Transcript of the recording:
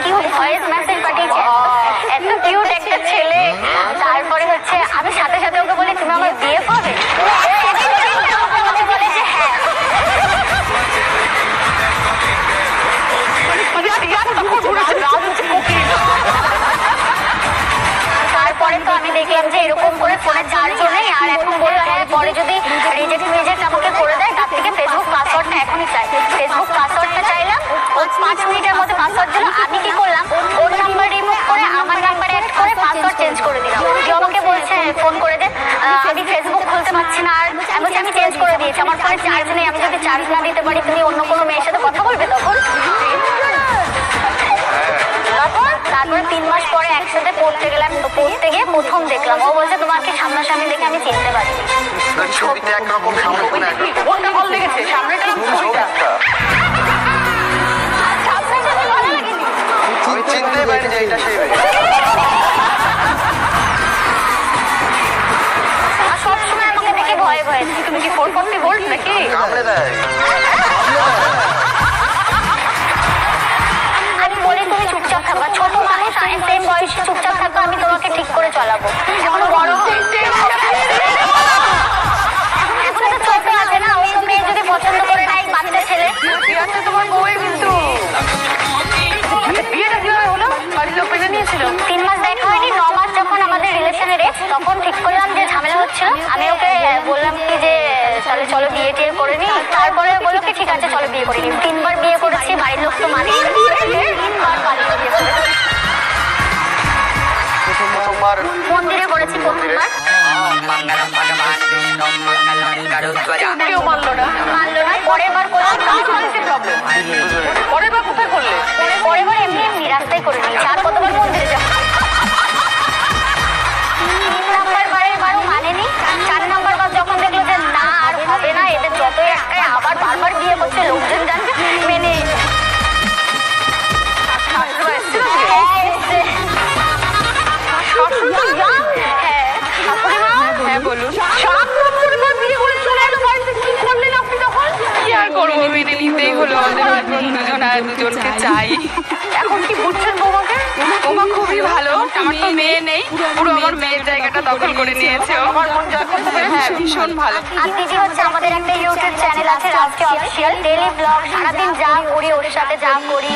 Cute voice message পাঠিয়েছে, এত cute একটা ছেলে। তারপরে হচ্ছে আমি সাথে সাথে ওকে বলি তুমি আমার বিয়ে করবে, আমাকে বলে যে হ্যাঁ। তারপরে তো আমি দেখলাম যে এরকম করে ফোনে চার্জও নেই, আর এখন বললো হ্যাঁ পরে যদি রিজেক্ট আমাকে করে দেয় তার থেকে ফেসবুক পাসওয়ার্ডটা এখনই চাই। ফেসবুক পাসওয়ার্ডটা চাইলাম, ও 5 মিনিটের মধ্যে পাসওয়ার্ড দিল। আমি কি করলাম, ওর নাম্বার রিমুভ করে আমার নাম্বার অ্যাড করে পাসওয়ার্ড চেঞ্জ করে দিলাম। কেউ আমাকে বলছে ফোন করে দে, আমি ফেসবুক খুলতে পারছি না। আর আমি বলছি আমি চেঞ্জ করে দিয়েছি, আমার ফোনে চার্জ নেই, আমি যদি চার্জ না দিতে পারি তুমি অন্য কোনো মেয়ের সাথে কথা বলবে তখন। তারপরে 3 মাস পরে একসাথে পড়তে গেলাম, তো পড়তে গিয়ে প্রথম দেখলাম, ও বলছে তোমাকে সামনাসামনি দেখে আমি চিনতে পারছি। ছবিতে একরকম সামনে কোনটা ভালো লেগেছে? সামনেটা না ছবিটা? আমি চিনতেই পারিনি যে এটা সেই মেয়ে। সবসময় আমাকে দেখে ভয়ে ভয়ে তুমি কি 440 ভোল্ট নাকি? কামড়ে দেয়। আমি বলি তুমি চুপচাপ থাকবা, ছোট মানুষ সেম বয়সে চুপচাপ থাকবা, আমি তোমাকে ঠিক করে চালাবো। এখন বড় হয়েছে, এখন তো ছোট আছে না, অন্য মেয়ে যদি পছন্দ করে না, এই বাচ্চা ছেলে। ঠিক আছে তোমার বউয়ের কিন্তু বিয়েটা কিভাবে হলো? বাড়ির লোক মেনে নিয়েছিল? 3 মাস দেখা হয়নি, 9 মাস যখন আমাদের রিলেশনের তখন ঠিক করলাম যে ঝামেলা হচ্ছিল। আমি ওকে বললাম কি যে তাহলে চলো বিয়ে টিয়ে করে নি। তারপরে বললো কি ঠিক আছে চলো বিয়ে করি। 3 বার বিয়ে করেছি, বাড়ির লোক তো মানে প্রথমবার মন্দিরে করেছি প্রথমবার, কেউ মানলো না? মানলো না। পরের বার করলাম, প্রবলেম। পরের বার কোথায় করলে? পরের বার এমনি এমনি রাস্তায় করে নিয়েছি। আর কতবার মন্দিরে যাবো? 3 নাম্বার বারের বারও মানেনি। 4 নাম্বার বার যখন দেখলো যে না আর হবে না, এদের যতই একটাই আবার বারবার বিয়ে করছে, লোকজন জানবে, মেনে হ্যাঁ বলুন। 7 নম্বর বিয়ে করে চলে এলো বাড়িতে, কি করলেন আপনি তখন? কি আর করবো, মেনে নিতেই হলো, আমাদের দুজন আর দুজনকে চাই। এখন কি বুঝছেন বৌমাকে? বৌমা খুবই ভালো, আমার তো মেয়ে নেই, পুরো আমার মেয়ের জায়গাটা দখল করে নিয়েছে। আমার মন জয় করতে পেরে ভীষণ ভালো। আর দিদি হচ্ছে আমাদের একটা ইউটিউব চ্যানেল আছে রাজকে অফিসিয়াল, ডেইলি ব্লগ, সারাদিন যা করি ওর সাথে যা করি